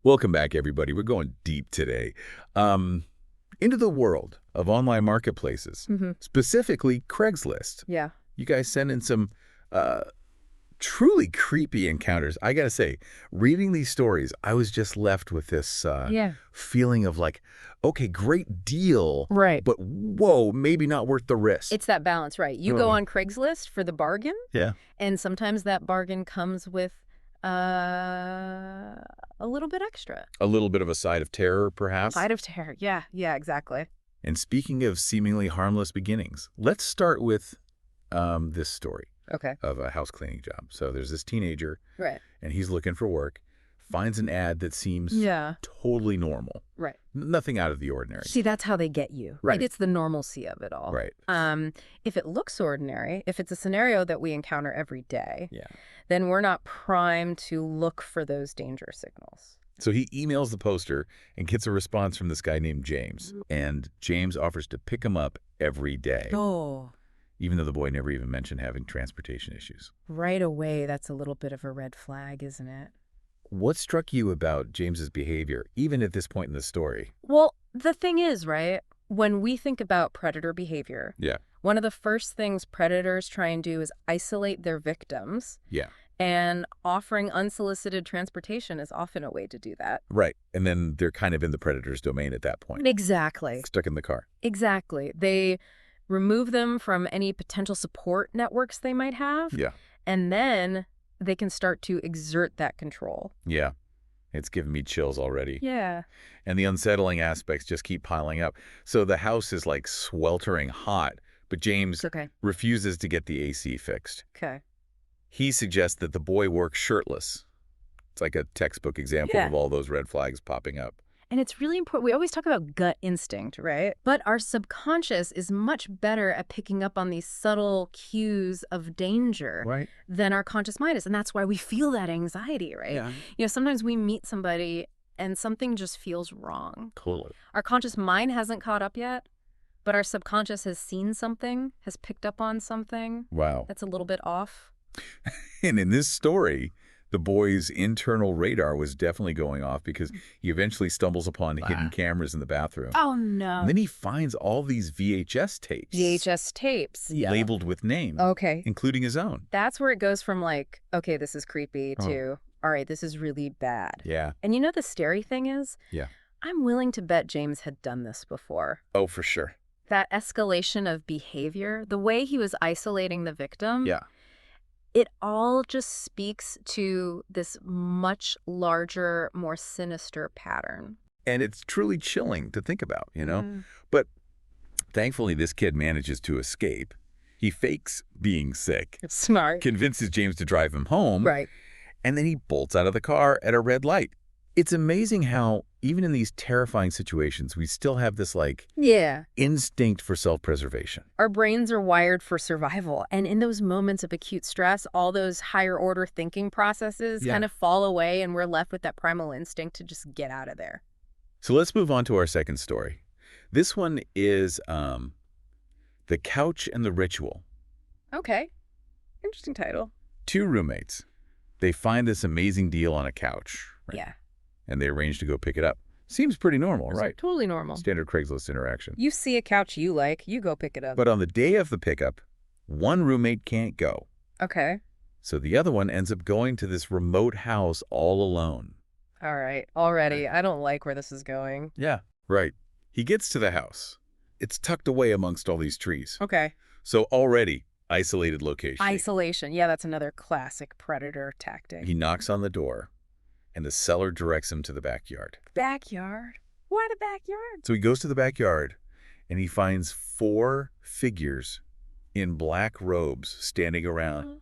Welcome back, everybody. We're going deep today into the world of online marketplaces, specifically Craigslist. Yeah. You guys send in some truly creepy encounters. I got to say, reading these stories, I was just left with this feeling of like, okay, great deal, Right. but whoa, maybe not worth the risk. It's that balance, right? You go on Craigslist for the bargain, Yeah. and sometimes that bargain comes with a little bit extra. A little bit of a side of terror, perhaps. Side of terror. Yeah, exactly. And speaking of seemingly harmless beginnings, let's start with this story. Okay. Of a house cleaning job. So there's this teenager, Right. and he's looking for work, finds an ad that seems totally normal. Right. Nothing out of the ordinary. See, that's how they get you. Right. It's the normalcy of it all. Right. If it looks ordinary, if it's a scenario that we encounter every day, then we're not primed to look for those danger signals. So he emails the poster and gets a response from this guy named James. And James offers to pick him up every day. Oh. Even though the boy never even mentioned having transportation issues. Right away, that's a little bit of a red flag, isn't it? What struck you about James's behavior, even at this point in the story? Well, the thing is, right, when we think about predator behavior, one of the first things predators try and do is isolate their victims. Yeah. And offering unsolicited transportation is often a way to do that. Right. And then they're kind of in the predator's domain at that point. Exactly. Stuck in the car. Exactly. They remove them from any potential support networks they might have. Yeah. And then they can start to exert that control. Yeah. It's giving me chills already. Yeah. And the unsettling aspects just keep piling up. So the house is like sweltering hot, but James refuses to get the AC fixed. Okay. He suggests that the boy work shirtless. It's like a textbook example of all those red flags popping up. And it's really important. We always talk about gut instinct, right? But our subconscious is much better at picking up on these subtle cues of danger than our conscious mind is. And that's why we feel that anxiety, right? Yeah. You know, sometimes we meet somebody and something just feels wrong. Totally. Our conscious mind hasn't caught up yet, but our subconscious has seen something, has picked up on something. Wow. That's a little bit off. And in this story, the boy's internal radar was definitely going off because he eventually stumbles upon hidden cameras in the bathroom. Oh, no. And then he finds all these VHS tapes. VHS tapes. Labeled with names. Okay. Including his own. That's where it goes from like, okay, this is creepy to, all right, this is really bad. Yeah. And you know the scary thing is? Yeah. I'm willing to bet James had done this before. Oh, for sure. That escalation of behavior, the way he was isolating the victim. Yeah. It all just speaks to this much larger, more sinister pattern. And it's truly chilling to think about, you know? But thankfully, this kid manages to escape. He fakes being sick. Smart. Convinces James to drive him home. Right. And then he bolts out of the car at a red light. It's amazing how, even in these terrifying situations, we still have this, like, instinct for self-preservation. Our brains are wired for survival. And in those moments of acute stress, all those higher-order thinking processes kind of fall away, and we're left with that primal instinct to just get out of there. So let's move on to our second story. This one is The Couch and the Ritual. Okay. Interesting title. Two roommates. They find this amazing deal on a couch. Right? Yeah. And they arrange to go pick it up. Seems pretty normal, right? Totally normal. Standard Craigslist interaction. You see a couch you like, you go pick it up. But on the day of the pickup, one roommate can't go. Okay. So the other one ends up going to this remote house all alone. All right. Already, I don't like where this is going. Yeah. Right. He gets to the house. It's tucked away amongst all these trees. Okay. So already, isolated location. Isolation. Yeah, that's another classic predator tactic. He knocks on the door, and the seller directs him to the backyard. Backyard? Why the backyard? So he goes to the backyard, and he finds 4 figures in black robes standing around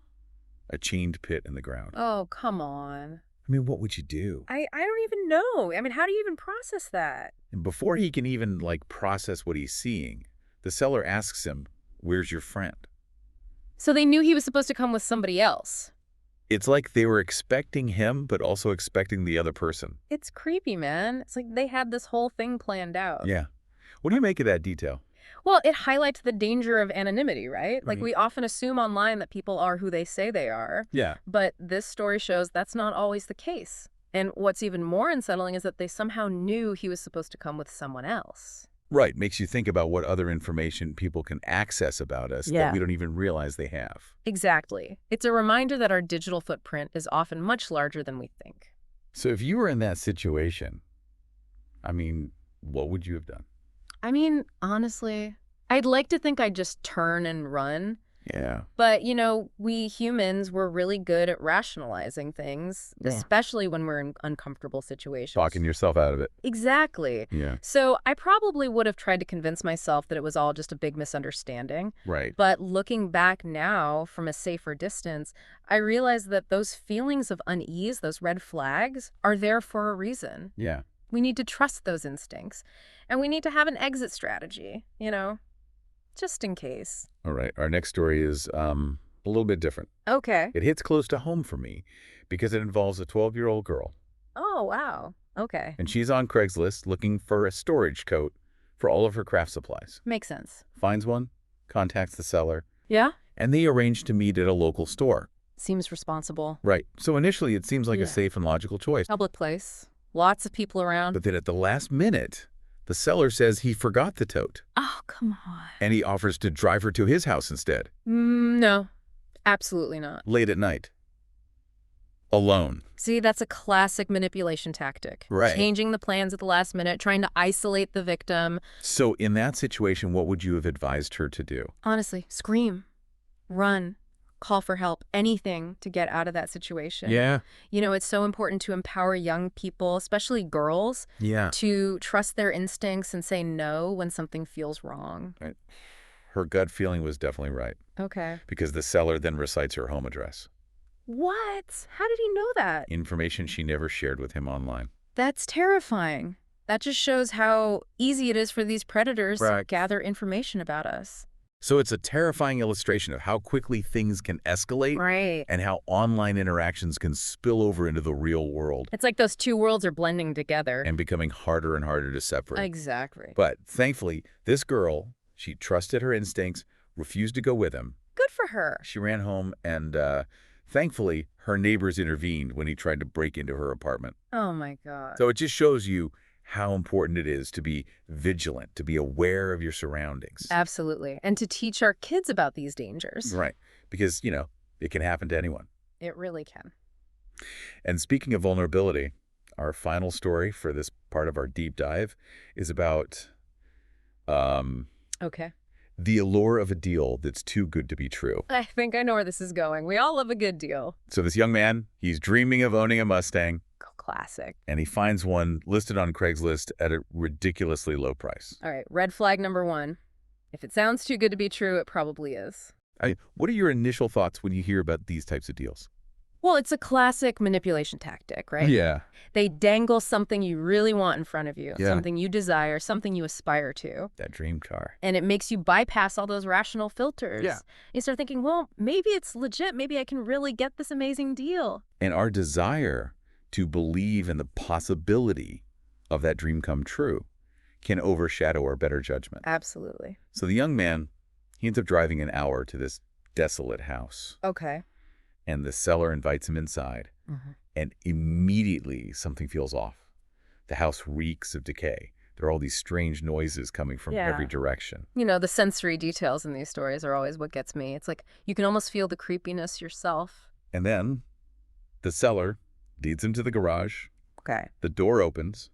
a chained pit in the ground. Oh, come on. I mean, what would you do? I don't even know. I mean, how do you even process that? And before he can even, like, process what he's seeing, the seller asks him, "Where's your friend?" So they knew he was supposed to come with somebody else. It's like they were expecting him, but also expecting the other person. It's creepy, man. It's like they had this whole thing planned out. Yeah. What do you make of that detail? Well, it highlights the danger of anonymity, right? Like, we often assume online that people are who they say they are. Yeah. But this story shows that's not always the case. And what's even more unsettling is that they somehow knew he was supposed to come with someone else. Right. Makes you think about what other information people can access about us that we don't even realize they have. Exactly. It's a reminder that our digital footprint is often much larger than we think. So if you were in that situation, I mean, what would you have done? I mean, honestly, I'd like to think I'd just turn and run. Yeah. But, you know, we humans, we're really good at rationalizing things, especially when we're in uncomfortable situations. Talking yourself out of it. Exactly. Yeah. So I probably would have tried to convince myself that it was all just a big misunderstanding. Right. But looking back now from a safer distance, I realize that those feelings of unease, those red flags, are there for a reason. Yeah. We need to trust those instincts. And we need to have an exit strategy, you know, just in case. All right. Our next story is a little bit different. Okay. It hits close to home for me because it involves a 12-year-old girl. Oh, wow. Okay. And she's on Craigslist looking for a storage tote for all of her craft supplies. Makes sense. Finds one, contacts the seller. Yeah? And they arrange to meet at a local store. Seems responsible. Right. So initially it seems like a safe and logical choice. Public place. Lots of people around. But then at the last minute, the seller says he forgot the tote. Oh, come on. And he offers to drive her to his house instead. No, absolutely not. Late at night. Alone. See, that's a classic manipulation tactic. Right. Changing the plans at the last minute, trying to isolate the victim. So in that situation, what would you have advised her to do? Honestly, scream, run, call for help, anything to get out of that situation. Yeah. You know, it's so important to empower young people, especially girls, to trust their instincts and say no when something feels wrong. Right. Her gut feeling was definitely right. Okay. Because the seller then recites her home address. What? How did he know that? Information she never shared with him online. That's terrifying. That just shows how easy it is for these predators to gather information about us. So it's a terrifying illustration of how quickly things can escalate and how online interactions can spill over into the real world. It's like those two worlds are blending together. And becoming harder and harder to separate. Exactly. But thankfully, this girl, she trusted her instincts, refused to go with him. Good for her. She ran home and thankfully, her neighbors intervened when he tried to break into her apartment. Oh, my God. So it just shows you how important it is to be vigilant, to be aware of your surroundings. Absolutely. And to teach our kids about these dangers. Right. Because, you know, it can happen to anyone. It really can. And speaking of vulnerability, our final story for this part of our deep dive is about the allure of a deal that's too good to be true. I think I know where this is going. We all love a good deal. So this young man, he's dreaming of owning a Mustang. Classic. And he finds one listed on Craigslist at a ridiculously low price. All right, red flag number one. If it sounds too good to be true, it probably is. What are your initial thoughts when you hear about these types of deals? Well, it's a classic manipulation tactic, right? Yeah. They dangle something you really want in front of you, something you desire, something you aspire to. That dream car. And it makes you bypass all those rational filters. Yeah. You start thinking, well, maybe it's legit. Maybe I can really get this amazing deal. And our desire to believe in the possibility of that dream come true can overshadow our better judgment. Absolutely. So the young man, he ends up driving an hour to this desolate house. Okay. And the seller invites him inside. And immediately something feels off. The house reeks of decay. There are all these strange noises coming from every direction. You know, the sensory details in these stories are always what gets me. It's like you can almost feel the creepiness yourself. And then the seller leads him to the garage. Okay. The door opens,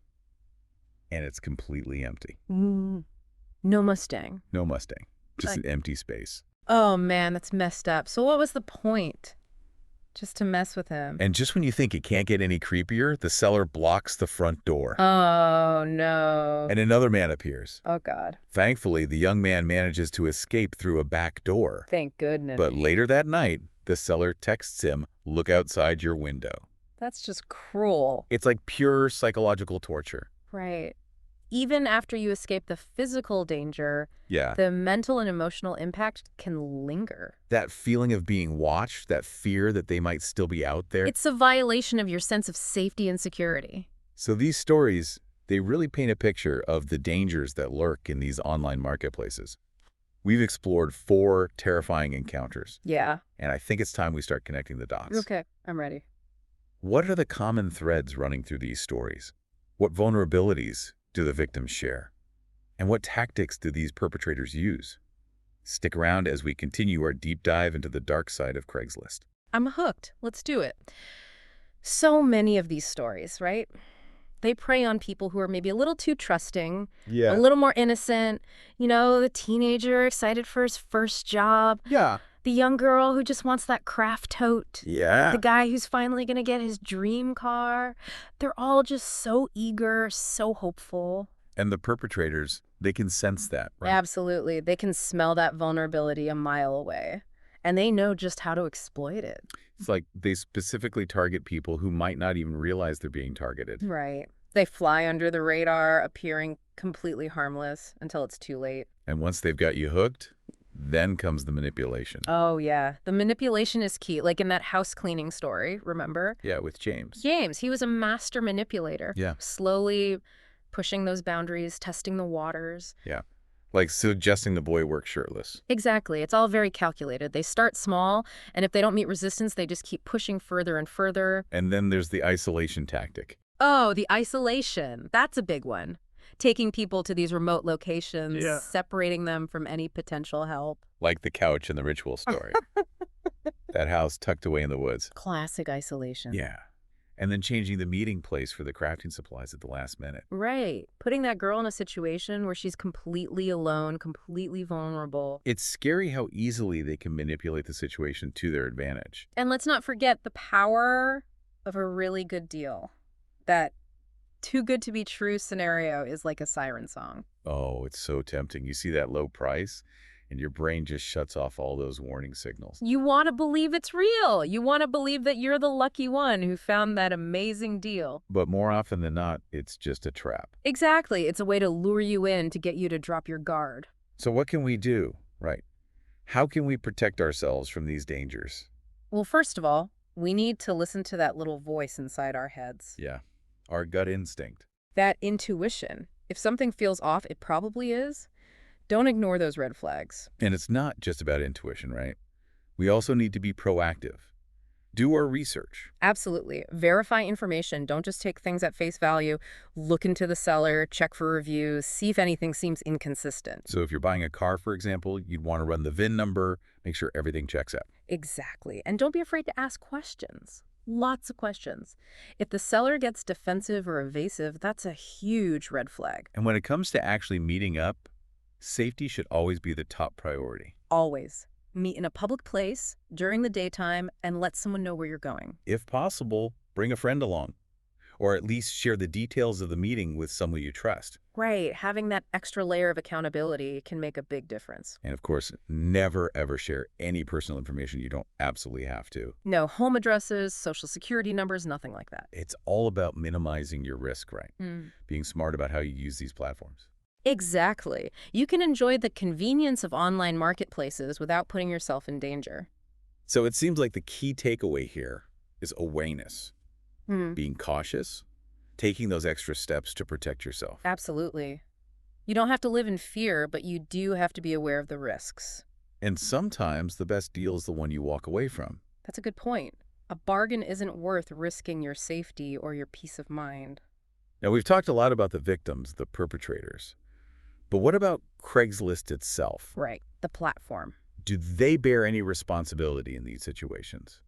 and it's completely empty. No Mustang. No Mustang. Just an empty space. Oh, man, that's messed up. So what was the point? Just to mess with him. And just when you think it can't get any creepier, the seller blocks the front door. Oh, no. And another man appears. Oh, God. Thankfully, the young man manages to escape through a back door. Thank goodness. But later that night, the seller texts him, "Look outside your window." That's just cruel. It's like pure psychological torture. Right. Even after you escape the physical danger, the mental and emotional impact can linger. That feeling of being watched, that fear that they might still be out there. It's a violation of your sense of safety and security. So these stories, they really paint a picture of the dangers that lurk in these online marketplaces. We've explored 4 terrifying encounters. Yeah. And I think it's time we start connecting the dots. Okay, I'm ready. What are the common threads running through these stories? What vulnerabilities do the victims share? And what tactics do these perpetrators use? Stick around as we continue our deep dive into the dark side of Craigslist. I'm hooked. Let's do it. So many of these stories, right? They prey on people who are maybe a little too trusting, a little more innocent. The teenager excited for his first job. Yeah. The young girl who just wants that craft tote. Yeah. The guy who's finally going to get his dream car. They're all just so eager, so hopeful. And the perpetrators, they can sense that, right? Absolutely. They can smell that vulnerability a mile away. And they know just how to exploit it. It's like they specifically target people who might not even realize they're being targeted. Right. They fly under the radar, appearing completely harmless until it's too late. And once they've got you hooked, then comes the manipulation. Oh, yeah. The manipulation is key. Like in that house cleaning story, remember? Yeah, with James. James, he was a master manipulator. Yeah. Slowly pushing those boundaries, testing the waters. Yeah. Like suggesting the boy work shirtless. Exactly. It's all very calculated. They start small, and if they don't meet resistance, they just keep pushing further and further. And then there's the isolation tactic. Oh, the isolation. That's a big one. Taking people to these remote locations, separating them from any potential help. Like the couch in the ritual story. That house tucked away in the woods. Classic isolation. Yeah. And then changing the meeting place for the crafting supplies at the last minute. Right. Putting that girl in a situation where she's completely alone, completely vulnerable. It's scary how easily they can manipulate the situation to their advantage. And let's not forget the power of a really good deal. That too good to be true scenario is like a siren song. Oh, it's so tempting. You see that low price, and your brain just shuts off all those warning signals. You want to believe it's real. You want to believe that you're the lucky one who found that amazing deal. But more often than not, it's just a trap. Exactly. It's a way to lure you in to get you to drop your guard. So what can we do, right? How can we protect ourselves from these dangers? Well, first of all, we need to listen to that little voice inside our heads. Yeah, our gut instinct. That intuition. If something feels off, it probably is. Don't ignore those red flags. And it's not just about intuition, right? We also need to be proactive. Do our research. Absolutely. Verify information. Don't just take things at face value. Look into the seller, check for reviews, see if anything seems inconsistent. So if you're buying a car, for example, you'd want to run the VIN number, make sure everything checks out. Exactly. And don't be afraid to ask questions. Lots of questions. If the seller gets defensive or evasive, that's a huge red flag. And when it comes to actually meeting up, safety should always be the top priority. Always. Meet in a public place during the daytime and let someone know where you're going. If possible, bring a friend along, or at least share the details of the meeting with someone you trust. Right. Having that extra layer of accountability can make a big difference. And of course, never ever share any personal information you don't absolutely have to. No home addresses, social security numbers, nothing like that. It's all about minimizing your risk, right? Being smart about how you use these platforms. Exactly. You can enjoy the convenience of online marketplaces without putting yourself in danger. So it seems like the key takeaway here is awareness. Being cautious, taking those extra steps to protect yourself. Absolutely. You don't have to live in fear, but you do have to be aware of the risks. And sometimes the best deal is the one you walk away from. That's a good point. A bargain isn't worth risking your safety or your peace of mind. Now, we've talked a lot about the victims, the perpetrators. But what about Craigslist itself? Right, the platform. Do they bear any responsibility in these situations?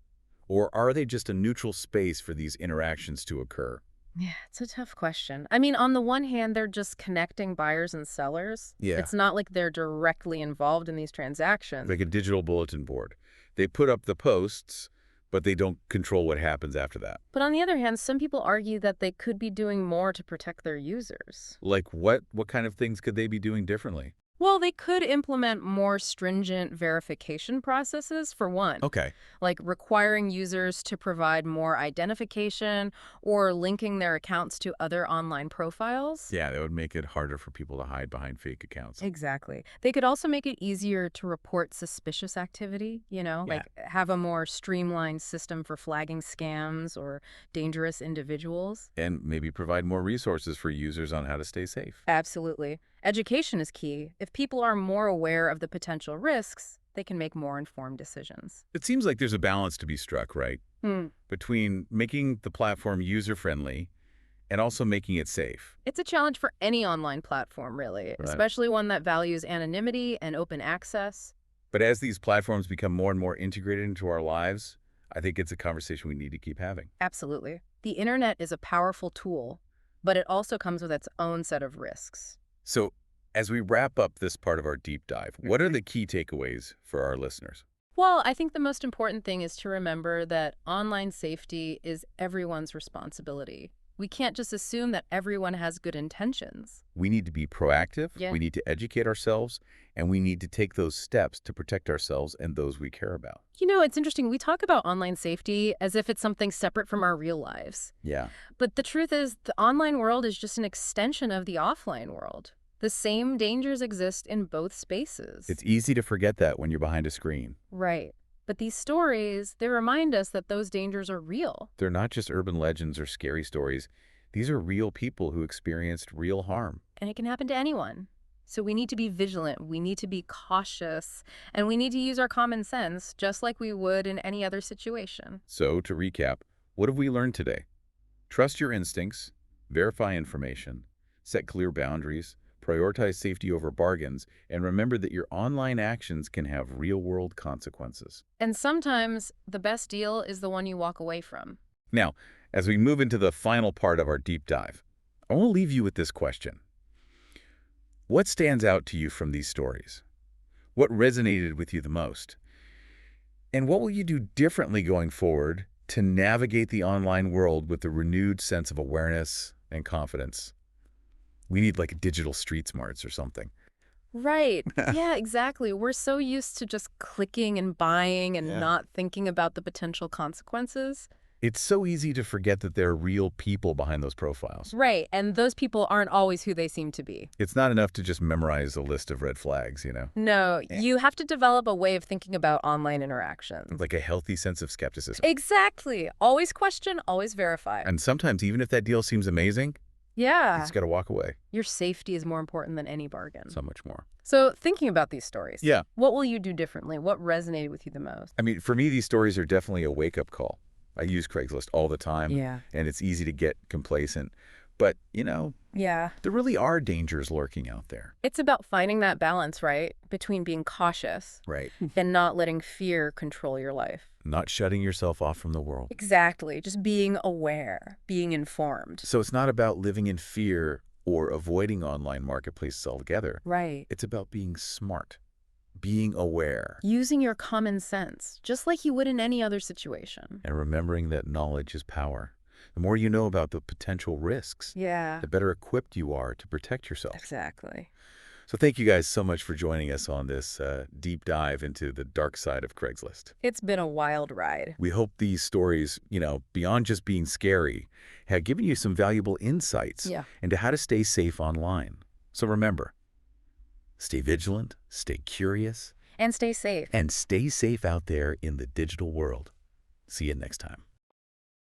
Or are they just a neutral space for these interactions to occur? Yeah, it's a tough question. I mean, on the one hand, they're just connecting buyers and sellers. Yeah. It's not like they're directly involved in these transactions. Like a digital bulletin board. They put up the posts, but they don't control what happens after that. But on the other hand, some people argue that they could be doing more to protect their users. Like what kind of things could they be doing differently? Well, they could implement more stringent verification processes, for one. Okay. Like requiring users to provide more identification or linking their accounts to other online profiles. Yeah, that would make it harder for people to hide behind fake accounts. Exactly. They could also make it easier to report suspicious activity, like have a more streamlined system for flagging scams or dangerous individuals. And maybe provide more resources for users on how to stay safe. Absolutely. Education is key. If people are more aware of the potential risks, they can make more informed decisions. It seems like there's a balance to be struck, right? Between making the platform user-friendly and also making it safe. It's a challenge for any online platform, really, especially one that values anonymity and open access. But as these platforms become more and more integrated into our lives, I think it's a conversation we need to keep having. Absolutely. The internet is a powerful tool, but it also comes with its own set of risks. So as we wrap up this part of our deep dive, what are the key takeaways for our listeners? Well, I think the most important thing is to remember that online safety is everyone's responsibility. We can't just assume that everyone has good intentions. We need to be proactive, we need to educate ourselves, and we need to take those steps to protect ourselves and those we care about. You know, it's interesting. We talk about online safety as if it's something separate from our real lives. Yeah. But the truth is, the online world is just an extension of the offline world. The same dangers exist in both spaces. It's easy to forget that when you're behind a screen. Right. But these stories, they remind us that those dangers are real. They're not just urban legends or scary stories. These are real people who experienced real harm. And it can happen to anyone. So we need to be vigilant, we need to be cautious, and we need to use our common sense just like we would in any other situation. So, to recap, what have we learned today? Trust your instincts, verify information, set clear boundaries, prioritize safety over bargains, and remember that your online actions can have real-world consequences. And sometimes the best deal is the one you walk away from. Now, as we move into the final part of our deep dive, I want to leave you with this question. What stands out to you from these stories? What resonated with you the most? And what will you do differently going forward to navigate the online world with a renewed sense of awareness and confidence? We need like digital street smarts or something. Right. Yeah, exactly. We're so used to just clicking and buying and not thinking about the potential consequences. It's so easy to forget that there are real people behind those profiles. Right. And those people aren't always who they seem to be. It's not enough to just memorize a list of red flags, you know? No, you have to develop a way of thinking about online interactions. Like a healthy sense of skepticism. Exactly. Always question, always verify. And sometimes, even if that deal seems amazing, you just got to walk away. Your safety is more important than any bargain. So much more. So thinking about these stories, Yeah. What will you do differently? What resonated with you the most? I mean, for me, these stories are definitely a wake-up call. I use Craigslist all the time, and it's easy to get complacent. But, you know, there really are dangers lurking out there. It's about finding that balance, right, between being cautious and not letting fear control your life. Not shutting yourself off from the world. Exactly. Just being aware, being informed. So it's not about living in fear or avoiding online marketplaces altogether. Right. It's about being smart, being aware. Using your common sense, just like you would in any other situation. And remembering that knowledge is power. The more you know about the potential risks, the better equipped you are to protect yourself. Exactly. So thank you guys so much for joining us on this deep dive into the dark side of Craigslist. It's been a wild ride. We hope these stories, you know, beyond just being scary, have given you some valuable insights into how to stay safe online. So remember, stay vigilant, stay curious, and stay safe. And stay safe out there in the digital world. See you next time.